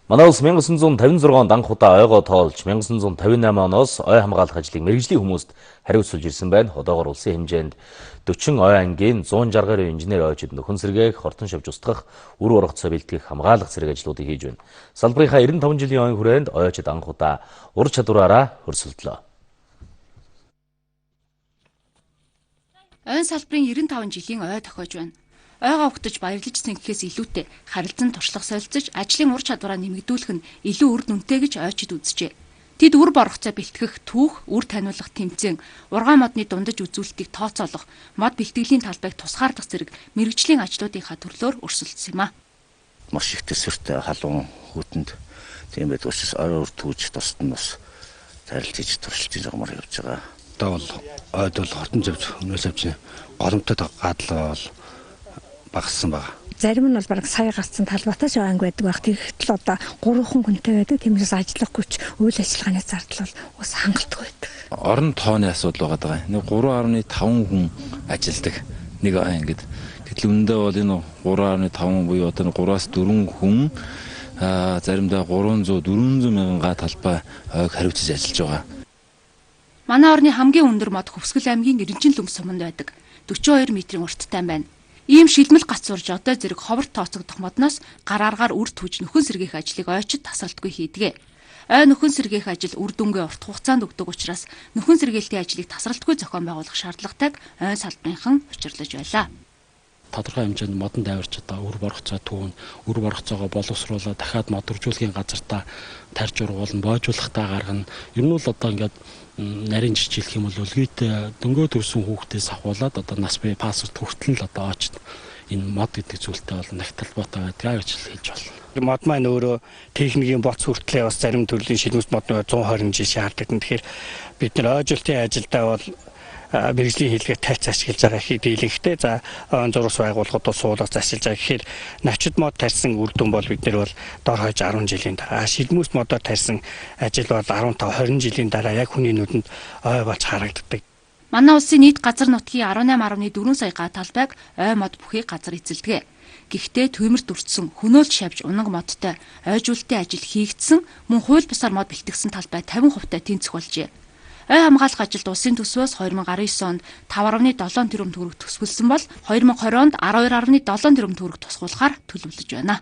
Манай улс 1956 онд анх удаа ойгоо тоолж 1958 оноос ой хамгаалах ажлыг мэргэжлийн хүмүүст хариуцуулж ирсэн байна. Одоогоор улсын хэмжээнд 40 ой ангийн 160 гаруй инженер ойчид нөхөн сэргээх, хортон шавж устгах, үр ургацаа бэлтгэх, хамгаалах зэрэг ажлуудыг хийж байна. Салбарынхаа 95 жилийн ойн хүрээнд ойчид анх удаа ур чадвараараа өрсөлдлөө. Ойн салбарын 95 жилийн ой тохиож байна. Ойгоо угтаж баярлаж сэнгэхээс илүүтэй харилцан туршлага солилцож ажлын ур чадвараа нэмэгдүүлэх нь илүү үр дүнтэй гэж ойчид үзжээ. Тэд үр боргоцоо бэлтгэх, түүх, үр таниулах тэмцээн, ургаан модны дундаж үзүүлэлтийг тооцоолох, мод бэлтгэлийн талбайг тусгаарлах зэрэг мэргэжлийн ажлуудынхаа төрлөөр өрсөлдсөн юм а. Маш их төсвөртэй халуун хүүтэнд тийм байдаг учраас ой ур түүж тусад нь бас тарилт хийж туршилтын жагмаар явж байгаа. Одоо бол ойд бол хортон завж, өнөөс авч голомтой гадлага бол багассан байна. Зарим нь бол бараг сая гарсан талбайтаас анги байдаг байх. Тэгэхдээ одоо 3 хүнтэй байдаг. Тиймээс ажиллахгүй ч үйл ажиллагааны зардал бол бас хангалттай байдаг. Орон тооны асуудал байгаа. Нэг 3.5 хүн ажилдаг нэг ангид. Гэтэл үүндээ бол энэ 3.5 буюу одоо 3-аас 4 хүн заримдаа 300-400 мянга талбай ойг хариуцж ажиллаж байгаа. Манай орны хамгийн өндөр мод Хөвсгөл аймгийн Эренчин лөнгө суманд байдаг. 42 метрийн урттай байна. Ийм шилмэл гацуурж одоо зэрэг ховорт тооцогдох модноос гарааргаар үр түүж нөхөн сэргээх ажлыг ойчид тасралтгүй хийдэг. Ой нөхөн сэргээх ажил үр дүнгээ урт хугацаанд өгдөг учраас нөхөн сэргээлтийн ажлыг тасралтгүй зохион байгуулах шаардлагатайг ой салбарынхан учирлаж байлаа. Тодорхой хэмжээнд модон дайварч одоо үр боргоцоо түүн, үр боргоцоогоо боловсруулаад дахиад модуржуулгын газартаа тарж ургуулна, боожуулахтаа гаргана. Ер нь бол одоо ингээд нарийн жижиглэх юм бол өлгийтэй дөнгөө төрсөн хүүхдээс ахуулаад одоо нас бие пассворд хүртэл л одоо очд энэ мод гэдэг зүйлтэй бол нагталбаатай байдгаа гэж хэлж байна. Мод маань өөрөө техникийн боц хүртлээ бас зарим төрлийн шилмэс модны 120 жил шаарддаг. Тэгэхээр бид нэр ойжуулалтын ажилдаа бол мэргэжлийн хэлгээр тайц ашиглаж байгаа хий дийлэнхтэй за он зурус байгууллагууд суулгаж ашиглаж байгаа гэхээр навчид мод тарьсан үр дүн бол бид нар бол дор хойж 10 жилийн дараа шилмүс модоор тарьсан ажил бол 15-20 жилийн дараа яг хүний нүдэнд ой болж харагддаг. Манай улсын нийт газар нутгийн 18.4 сая га талбайг ой мод бүхий газар эзэлдэг. Гэхдээ төмөрт өртсөн хөнөөлж шавж унаг модтой ойжуулалтын ажил хийгдсэн мөн хууль бусаар мод бэлтгэсэн талбай 50% тэнцэх болжээ. Ой хамгаалах ажилд улсын төсвөөс 2019 онд 5.7 тэрбум төгрөг төсвөлсөн бол 2020 онд 12.7 тэрбум төгрөг тусгуулахаар төлөвлөж байна.